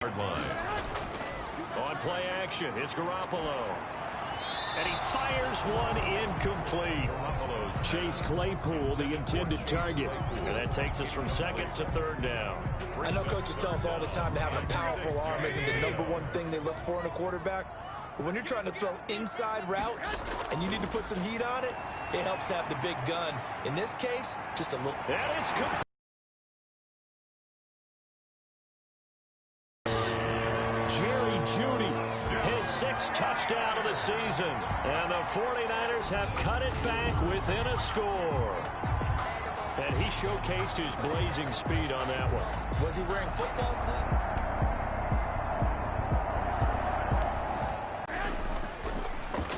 line. On play action, it's Garoppolo. And he fires one incomplete. Chase Claypool, the intended target. And that takes us from second to third down. I know coaches tell us all the time that having a powerful arm isn't the #1 thing they look for in a quarterback. But when you're trying to throw inside routes and you need to put some heat on it, it helps have the big gun. In this case, just a little. And it's complete. Judy, his 6th touchdown of the season. And the 49ers have cut it back within a score. And he showcased his blazing speed on that one. Was he wearing football cleats?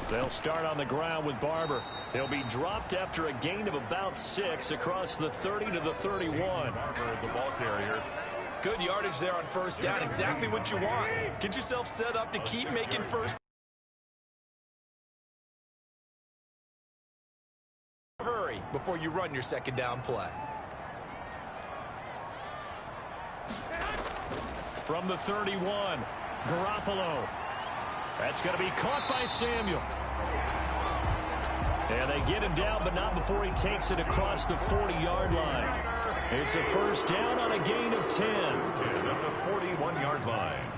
They'll start on the ground with Barber. He'll be dropped after a gain of about 6 across the 30 to the 31. Barber, the ball carrier. Good yardage there on first down. Exactly what you want. Get yourself set up to keep making first. Hurry before you run your second down play. From the 31, Garoppolo. That's going to be caught by Samuel. And they get him down, but not before he takes it across the 40-yard line. It's a first down on a gain of 10. At the 41-yard line.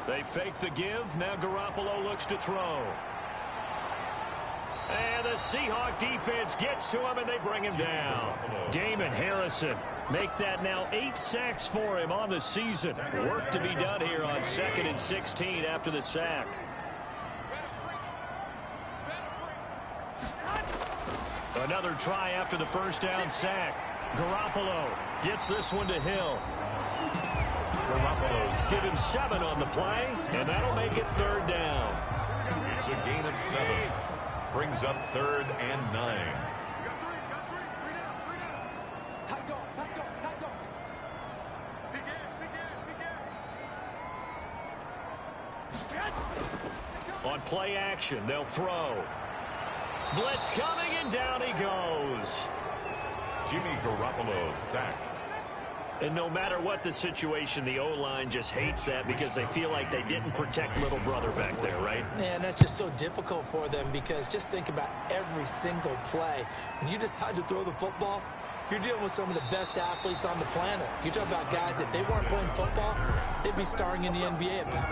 They fake the give. Now Garoppolo looks to throw. And the Seahawk defense gets to him, and they bring him down. Damon Harrison make that now 8 sacks for him on the season. Work to be done here on 2nd and 16 after the sack. Another try after the first down sack. Garoppolo gets this one to Hill. Garoppolo give him 7 on the play, and that'll make it 3rd down. It's a gain of 7. Brings up 3rd and 9. On play action, they'll throw. Blitz coming, and down he goes. Jimmy Garoppolo sacked. And no matter what the situation, the O-line just hates that because they feel like they didn't protect little brother back there, right? Yeah, and that's just so difficult for them because just think about every single play. When you decide to throw the football, you're dealing with some of the best athletes on the planet. You're talking about guys that they weren't playing football, they'd be starring in the NBA at that.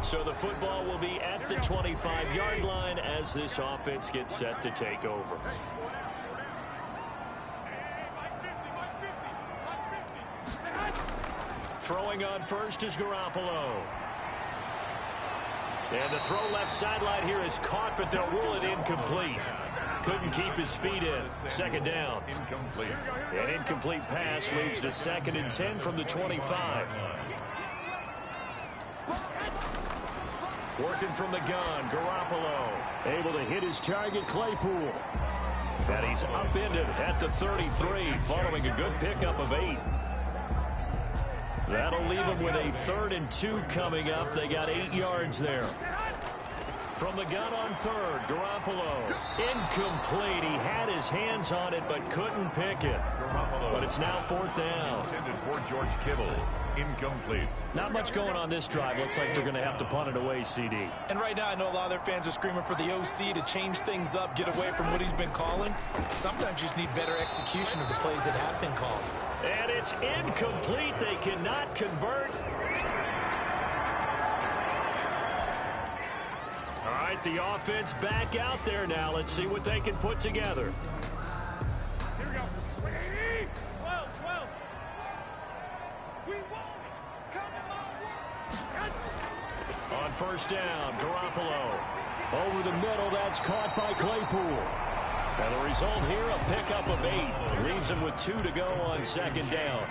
So the football will be at the 25-yard line as this offense gets set to take over. Throwing on first is Garoppolo. And the throw left sideline here is caught, but they'll rule it incomplete. Couldn't keep his feet in. 2nd down. Incomplete. An incomplete pass leads to 2nd and 10 from the 25. Working from the gun, Garoppolo able to hit his target, Claypool. And he's upended at the 33 following a good pickup of 8. That'll leave him with a 3rd and 2 coming up. They got 8 yards there. From the gun on 3rd, Garoppolo. Incomplete. He had his hands on it but couldn't pick it. But it's now 4th down. Intended for George Kittle. Incomplete. Not much going on this drive. Looks like they're going to have to punt it away, CD. And right now, I know a lot of their fans are screaming for the OC to change things up, get away from what he's been calling. Sometimes you just need better execution of the plays that have been called. And it's incomplete. They cannot convert. All right, the offense back out there now. Let's see what they can put together. Here we go. 12. On first down, Garoppolo. Over the middle, that's caught by Claypool. And the result here, a pickup of 8. Leaves him with 2 to go on 2nd down.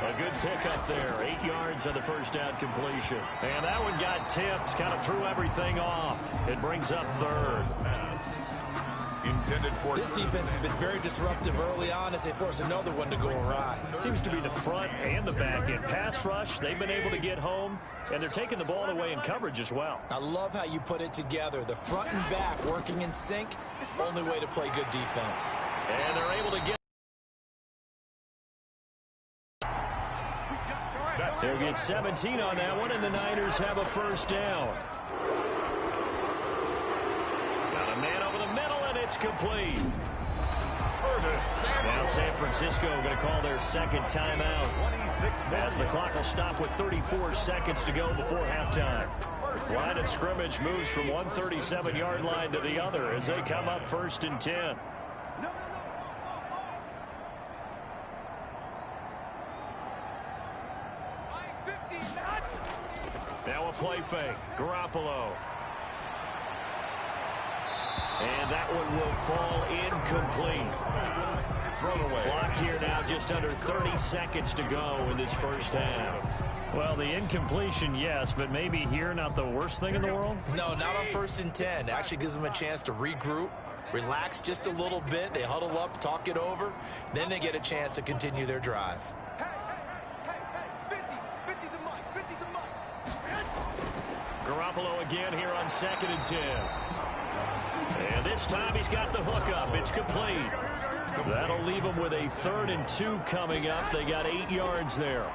A good pickup there. 8 yards on the first down completion. And that one got tipped, kind of threw everything off. It brings up 3rd. intended for... This defense has been very disruptive early on as they force another one to go awry. It seems to be the front and the back end. Pass rush, they've been able to get home, and they're taking the ball away in coverage as well. I love how you put it together. The front and back working in sync, only way to play good defense. And they're able to get... They'll get 17 on that one, and the Niners have a first down. Got a man over the middle, and it's complete. Now San Francisco going to call their second timeout as the clock will stop with 34 seconds to go before halftime. Line of scrimmage moves from one 37-yard line to the other as they come up 1st and 10. Now a play fake. Garoppolo. And that one will fall incomplete. Thrown away. Clock here now just under 30 seconds to go in this first half. Well, the incompletion, yes, but maybe here not the worst thing in the world? No, not on 1st and 10. It actually gives them a chance to regroup, relax just a little bit. They huddle up, talk it over. Then they get a chance to continue their drive. Garoppolo again here on 2nd and 10. And this time he's got the hook up. It's complete. That'll leave him with a 3rd and 2 coming up. They got 8 yards there.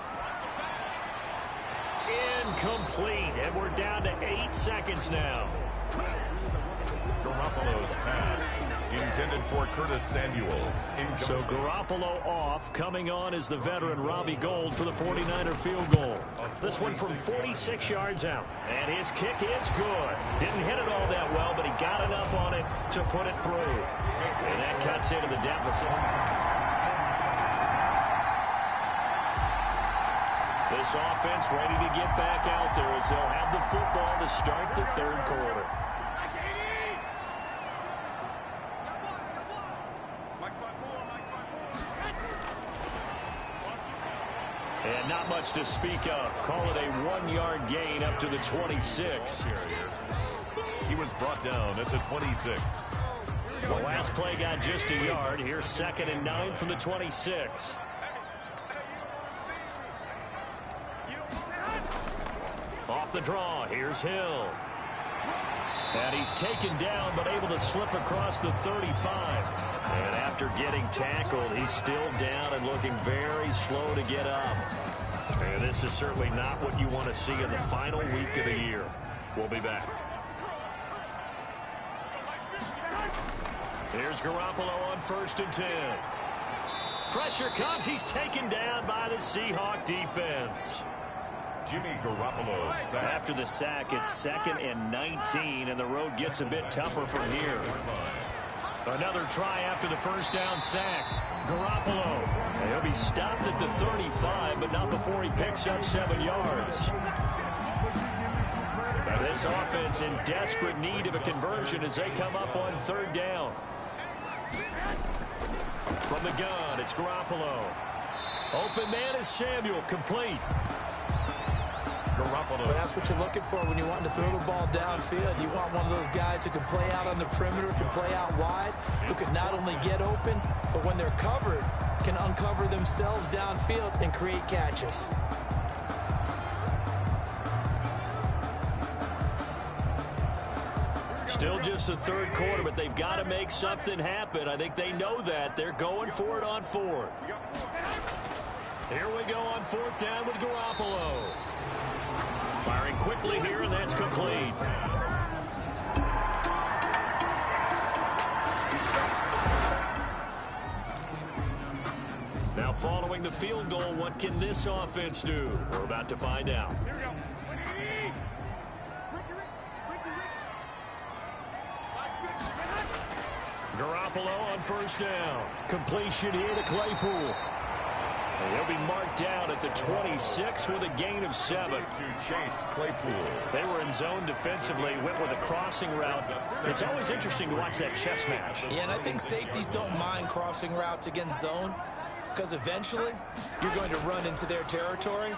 Incomplete. And we're down to 8 seconds now. Garoppolo's pass intended for Curtis Samuel. So Garoppolo off. Coming on is the veteran Robbie Gould for the 49er field goal. This one from 46 yards out. And his kick is good. Didn't hit it all that well, but he got enough on it to put it through. And that cuts into the deficit. This offense ready to get back out there as they'll have the football to start the 3rd quarter. And not much to speak of. Call it a 1-yard gain up to the 26. He was brought down at the 26. The last play got just a yard. Here's 2nd and 9 from the 26. Off the draw. Here's Hill. And he's taken down but able to slip across the 35. And after getting tackled, he's still down and looking very slow to get up. And this is certainly not what you want to see in the final week of the year. We'll be back. Here's Garoppolo on 1st and 10. Pressure comes. He's taken down by the Seahawk defense. Jimmy Garoppolo sack. After the sack, it's 2nd and 19, and the road gets a bit tougher from here. Another try after the first down sack. Garoppolo. He'll be stopped at the 35, but not before he picks up 7 yards. This offense in desperate need of a conversion as they come up on 3rd down. From the gun, it's Garoppolo. Open man is Samuel, complete. Garoppolo. Well, that's what you're looking for when you want to throw the ball downfield. You want one of those guys who can play out on the perimeter, can play out wide, who can not only get open, but when they're covered, can uncover themselves downfield and create catches. Still just the 3rd quarter, but they've got to make something happen. I think they know that. They're going for it on 4th. Here we go on 4th down with Garoppolo. Firing quickly here, and that's complete. Now following the field goal, what can this offense do? We're about to find out. Here we go. Garoppolo on 1st down. Completion here to Claypool. And he'll be marked down at the 26 with a gain of 7. To chase Claypool. They were in zone defensively, went with a crossing route. It's always interesting to watch that chess match. Yeah, and I think safeties don't mind crossing routes against zone because eventually you're going to run into their territory,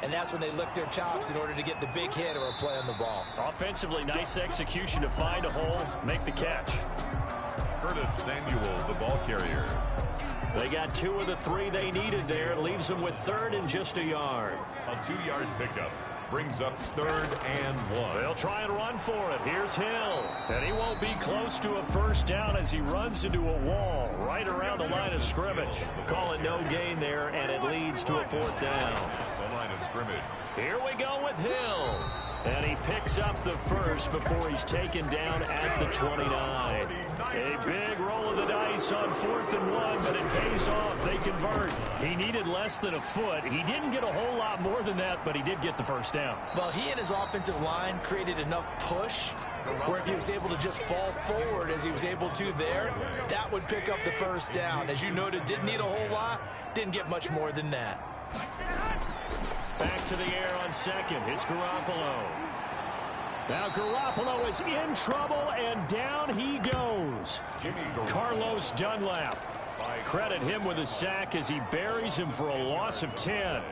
and that's when they lick their chops in order to get the big hit or a play on the ball. Offensively, nice execution to find a hole, make the catch. Curtis Samuel, the ball carrier. They got 2 of the 3 they needed there. Leaves them with 3rd and just a yard. A 2-yard pickup brings up 3rd and 1. They'll try and run for it. Here's Hill. And he won't be close to a first down as he runs into a wall right around the line of scrimmage. Call it no gain there, and it leads to a 4th down. The line of scrimmage. Here we go with Hill. And he picks up the first before he's taken down at the 29. A big roll of the dice on 4th and 1, but it pays off. They convert. He needed less than a foot. He didn't get a whole lot more than that, but he did get the first down. Well, he and his offensive line created enough push where if he was able to just fall forward as he was able to there, that would pick up the first down. As you noted, didn't need a whole lot, didn't get much more than that. Back to the air on 2nd. It's Garoppolo. Now Garoppolo is in trouble, and down he goes. Carlos Dunlap. Credit him with a sack as he buries him for a loss of 10.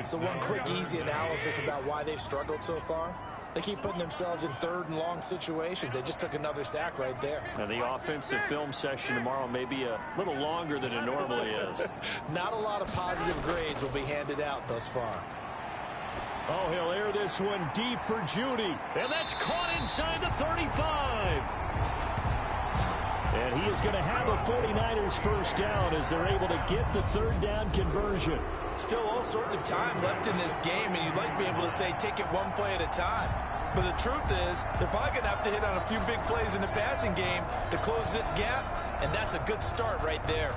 So one quick, easy analysis about why they've struggled so far. They keep putting themselves in 3rd and long situations. They just took another sack right there. And the offensive film session tomorrow may be a little longer than it normally is. Not a lot of positive grades will be handed out thus far. Oh, he'll air this one deep for Judy. And that's caught inside the 35. And he is going to have a 49ers first down as they're able to get the 3rd down conversion. Still all sorts of time left in this game, and you'd like to be able to say take it one play at a time. But the truth is, they're probably going to have to hit on a few big plays in the passing game to close this gap, and that's a good start right there.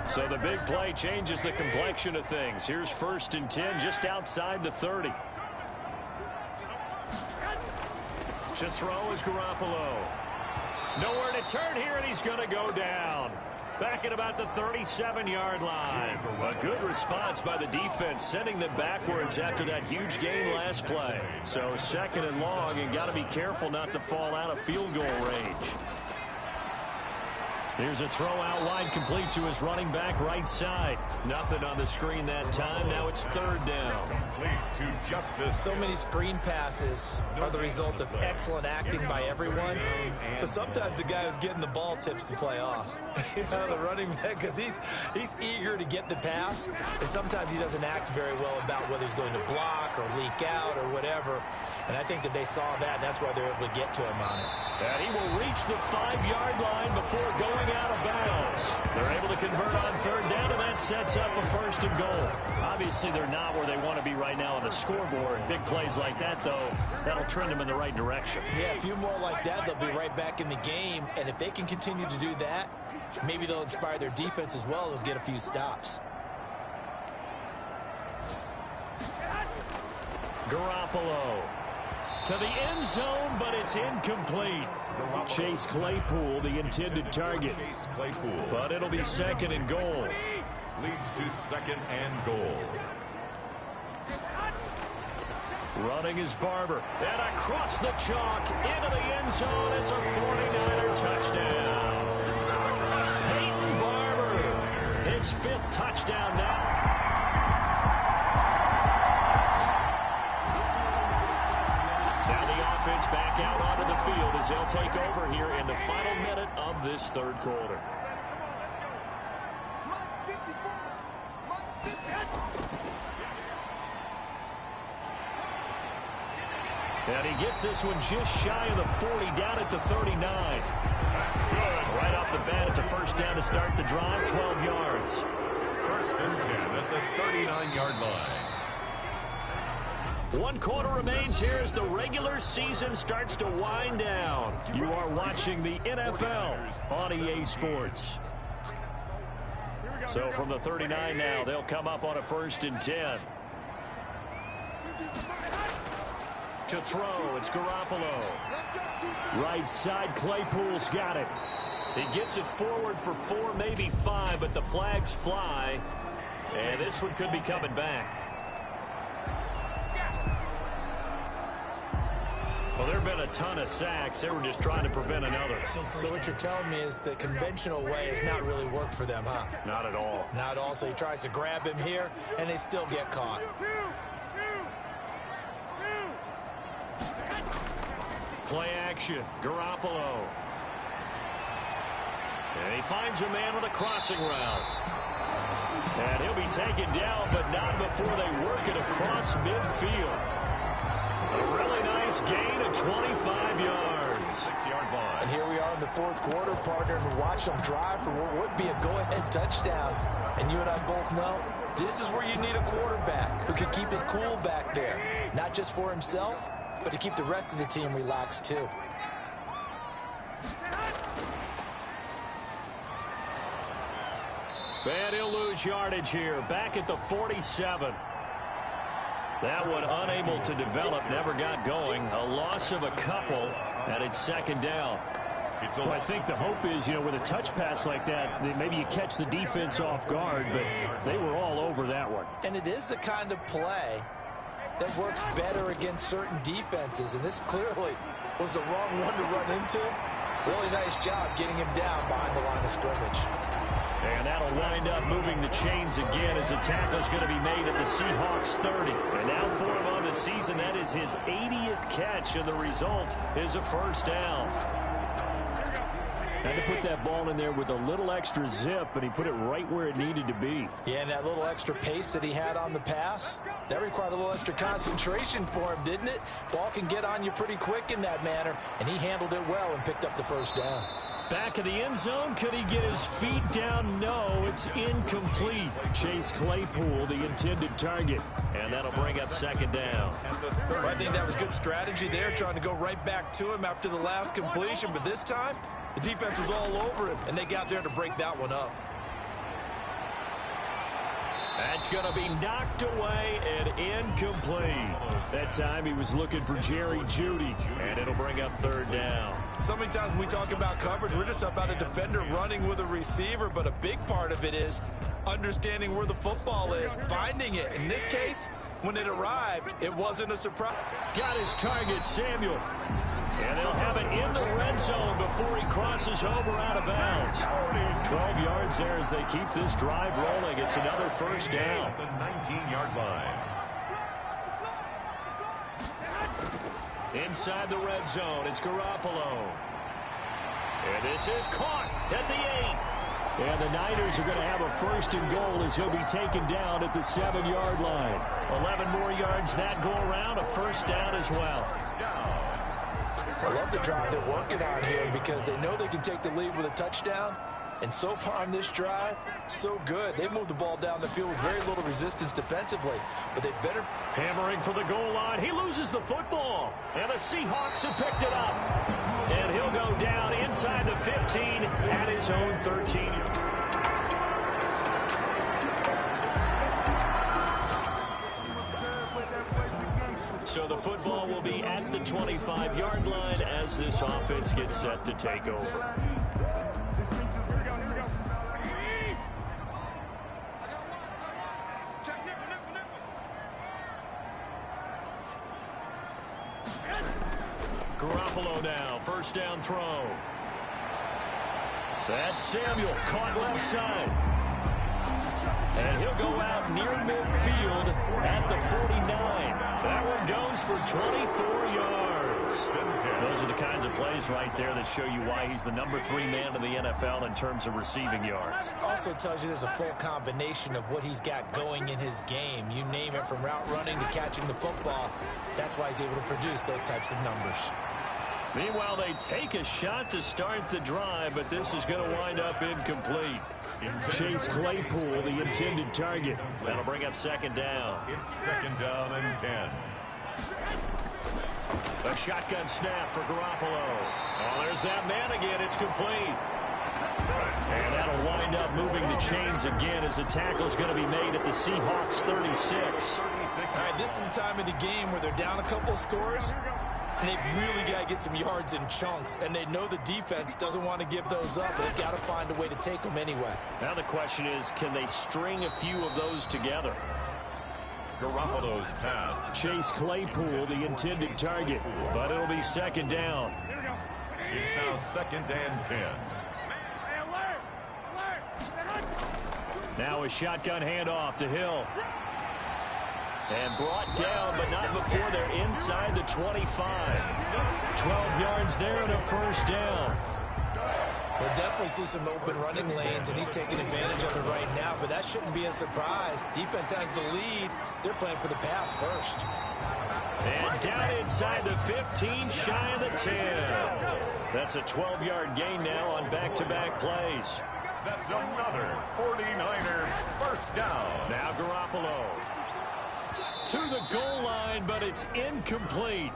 So the big play changes the complexion of things. Here's 1st and 10 just outside the 30. To throw is Garoppolo. Nowhere to turn here, and he's going to go down. Back at about the 37-yard line. A good response by the defense, sending them backwards after that huge gain last play. So 2nd and long, and got to be careful not to fall out of field goal range. Here's a throw out wide, complete to his running back right side. Nothing on the screen that time. Now it's 3rd down. Complete to Justice. So many screen passes are the result of excellent acting by everyone. But sometimes the guy who's getting the ball tips the play off. The running back, because he's eager to get the pass. And sometimes he doesn't act very well about whether he's going to block or leak out or whatever. And I think that they saw that, and that's why they're able to get to him on it. And he will reach the 5-yard line before going out of bounds. They're able to convert on 3rd down, and that sets up a 1st and goal. Obviously, they're not where they want to be right now on the scoreboard. Big plays like that, though, that'll trend them in the right direction. Yeah, a few more like that, they'll be right back in the game. And if they can continue to do that, maybe they'll inspire their defense as well. They'll get a few stops. Garoppolo to the end zone, but it's incomplete. Chase Claypool, the intended target. Chase Claypool. But it'll be 2nd and goal. Leads to 2nd and goal. Running is Barber. And across the chalk into the end zone. It's a 49er touchdown. Peyton Barber, his 5th touchdown now. Offense back out onto the field as they'll take over here in the final minute of this 3rd quarter. And he gets this one just shy of the 40, down at the 39. That's good. Right off the bat, it's a 1st down to start the drive, 12 yards. 1st and 10 at the 39-yard line. 1 quarter remains here as the regular season starts to wind down. You are watching the NFL on EA Sports. So from the 39 now, they'll come up on a 1st and 10. To throw, it's Garoppolo. Right side, Claypool's got it. He gets it forward for 4, maybe 5, but the flags fly. And this one could be coming back. Well, there have been a ton of sacks. They were just trying to prevent another. So what you're telling me is the conventional way has not really worked for them, huh? Not at all. Not at all. So he tries to grab him here, and they still get caught. Play action. Garoppolo. And he finds a man on the crossing route. And he'll be taken down, but not before they work it across midfield. A really nice gain of 25 yards. 6-yard line. And here we are in the fourth quarter, partner, and watch them drive for what would be a go-ahead touchdown. And you and I both know this is where you need a quarterback who can keep his cool back there. Not just for himself, but to keep the rest of the team relaxed too. And he'll lose yardage here, back at the 47. That one unable to develop, never got going. A loss of a couple, and it's second down. Well, I think the hope is, with a touch pass like that maybe you catch the defense off guard, but they were all over that one. And it is the kind of play that works better against certain defenses, and this clearly was the wrong one to run into. Really nice job getting him down behind the line of scrimmage. And that'll wind up moving the chains again as a tackle's going to be made at the Seahawks 30. And now for him on the season, that is his 80th catch, and the result is a first down. Had to put that ball in there with a little extra zip, and he put it right where it needed to be. Yeah, and that little extra pace that he had on the pass, that required a little extra concentration for him, didn't it? Ball can get on you pretty quick in that manner, and he handled it well and picked up the first down. Back of the end zone, could he get his feet down? No, it's incomplete. Chase Claypool, the intended target. And that'll bring up second down. Well, I think that was good strategy there, trying to go right back to him after the last completion. But this time, the defense was all over him, and they got there to break that one up. That's going to be knocked away and incomplete. That time he was looking for Jerry Jeudy, and it'll bring up third down. So many times when we talk about coverage, we're just about a defender running with a receiver, but a big part of it is understanding where the football is, finding it. In this case, when it arrived, it wasn't a surprise. Got his target, Samuel. And they'll have it in the red zone before he crosses over out of bounds. 12 yards there as they keep this drive rolling. It's another first down. The 19-yard line. Inside the red zone, it's Garoppolo. And this is caught at the 8. And the Niners are going to have a first and goal as he'll be taken down at the 7-yard line. 11 more yards that go around, a first down as well. I love the drive they're working on here because they know they can take the lead with a touchdown. And so far on this drive, so good. They moved the ball down the field with very little resistance defensively. But they better... Hammering for the goal line. He loses the football. And the Seahawks have picked it up. And he'll go down inside the 15 at his own 13. So the football will be at the 25-yard line as this offense gets set to take over. Garoppolo now, first down throw. That's Samuel, caught left side. And he'll go out near midfield at the 49. That one goes for 24 yards. Those are the kinds of plays right there that show you why he's the number 3 man in the NFL in terms of receiving yards. Also tells you there's a full combination of what he's got going in his game. You name it, from route running to catching the football. That's why he's able to produce those types of numbers. Meanwhile, they take a shot to start the drive, but this is going to wind up incomplete. Chase Claypool, the intended target. That'll bring up second down. It's second down and 10. A shotgun snap for Garoppolo. Oh, there's that man again. It's complete. And that'll wind up moving the chains again as the tackle's going to be made at the Seahawks 36. All right, this is the time of the game where they're down a couple of scores, and they've really got to get some yards in chunks, and they know the defense doesn't want to give those up, but they've got to find a way to take them anyway. Now the question is, can they string a few of those together? Garoppolo's pass. Chase Claypool, the intended target. But it'll be second down. It's now second and 10. Now a shotgun handoff to Hill. And brought down, but not before they're inside the 25. 12 yards there and a first down. We'll definitely see some open running lanes, and he's taking advantage of it right now, but that shouldn't be a surprise. Defense has the lead. They're playing for the pass first. And down inside the 15, shy of the 10. That's a 12-yard gain now on back-to-back plays. That's another 49er first down. Now Garoppolo to the goal line, but it's incomplete.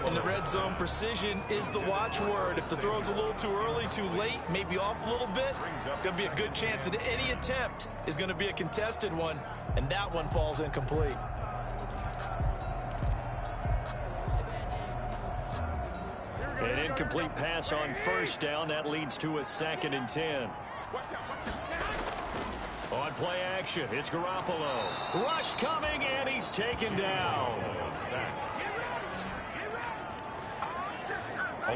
In the red zone, precision is the watchword. If the throw's a little too early, too late, maybe off a little bit, going to be a good chance that any attempt is going to be a contested one, and that one falls incomplete. An incomplete pass on first down. That leads to a 2nd and 10. On play action, it's Garoppolo. Rush coming, and he's taken down.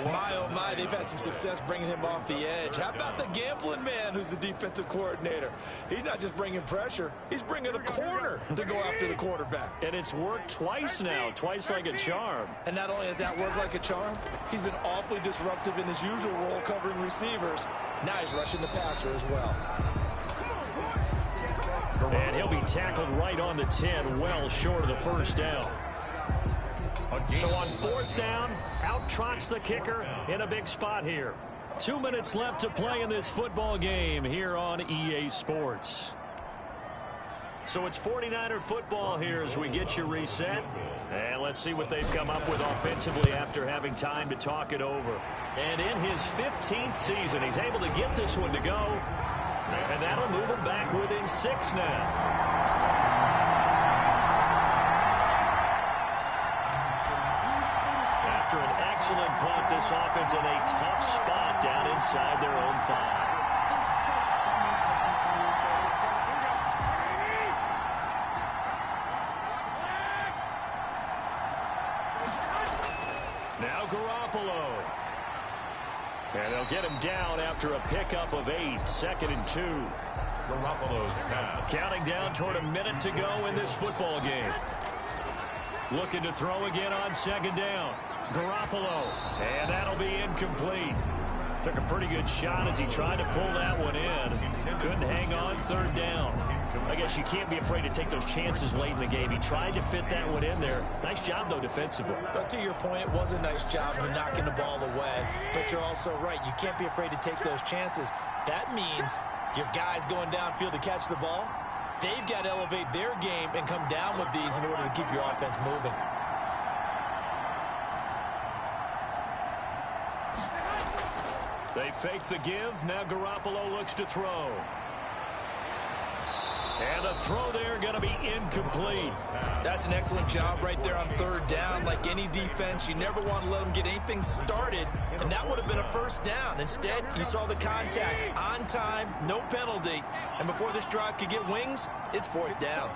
My, oh my, they've had some success bringing him off the edge. How about the gambling man who's the defensive coordinator? He's not just bringing pressure, he's bringing a corner to go after the quarterback. And it's worked twice now, twice like a charm. And not only has that worked like a charm, he's been awfully disruptive in his usual role covering receivers. Now he's rushing the passer as well. And he'll be tackled right on the 10, well short of the first down. So on 4th down, out trots the kicker in a big spot here. 2 minutes left to play in this football game here on EA Sports. So it's 49er football here as we get you reset. And let's see what they've come up with offensively after having time to talk it over. And in his 15th season, he's able to get this one to go. And that'll move him back within 6 now. After an excellent punt, this offense in a tough spot down inside their own 5. Now Garoppolo. And they'll get him down after a pickup of 8, 2nd and 2. Garoppolo's pass. Counting down toward a minute to go in this football game. Looking to throw again on 2nd down. Garoppolo. And that'll be incomplete. Took a pretty good shot as he tried to pull that one in. Couldn't hang on 3rd down. I guess you can't be afraid to take those chances late in the game. He tried to fit that one in there. Nice job, though, defensively. But to your point, it was a nice job of knocking the ball away. But you're also right. You can't be afraid to take those chances. That means your guys going downfield to catch the ball, they've got to elevate their game and come down with these in order to keep your offense moving. They fake the give. Now Garoppolo looks to throw. And a throw there going to be incomplete. That's an excellent job right there on 3rd down. Like any defense, you never want to let them get anything started, and that would have been a first down. Instead, you saw the contact on time, no penalty, and before this drive could get wings, it's 4th down.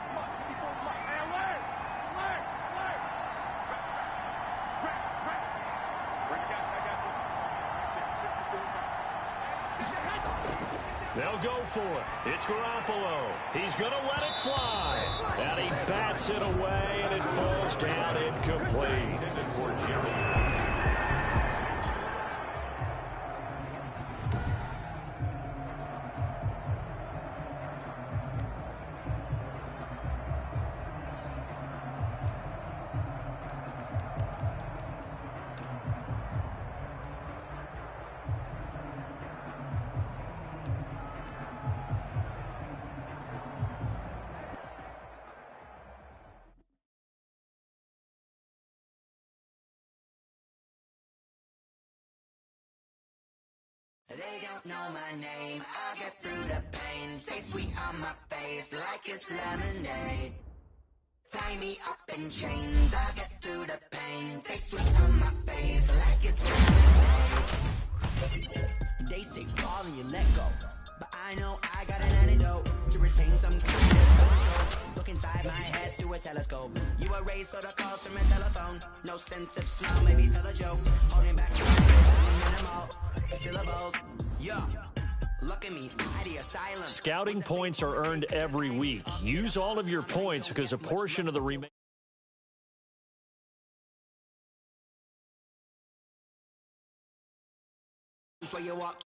They'll go for it. It's Garoppolo. He's going to let it fly. And he bats it away, and it falls down incomplete. They don't know my name, I get through the pain. Taste sweet on my face like it's lemonade. Tie me up in chains, I get through the pain. Taste sweet on my face like it's lemonade. They say fall and you let go, but I know I got an antidote to retain some kind of control. Look inside my head through a telescope. You erase all the calls from a telephone. No sense of smell, maybe tell a joke. Holding back minimal syllables. Yeah. Look at me, the asylum. Scouting points are earned every week. Use all of your points because a portion of the remaining where you walk.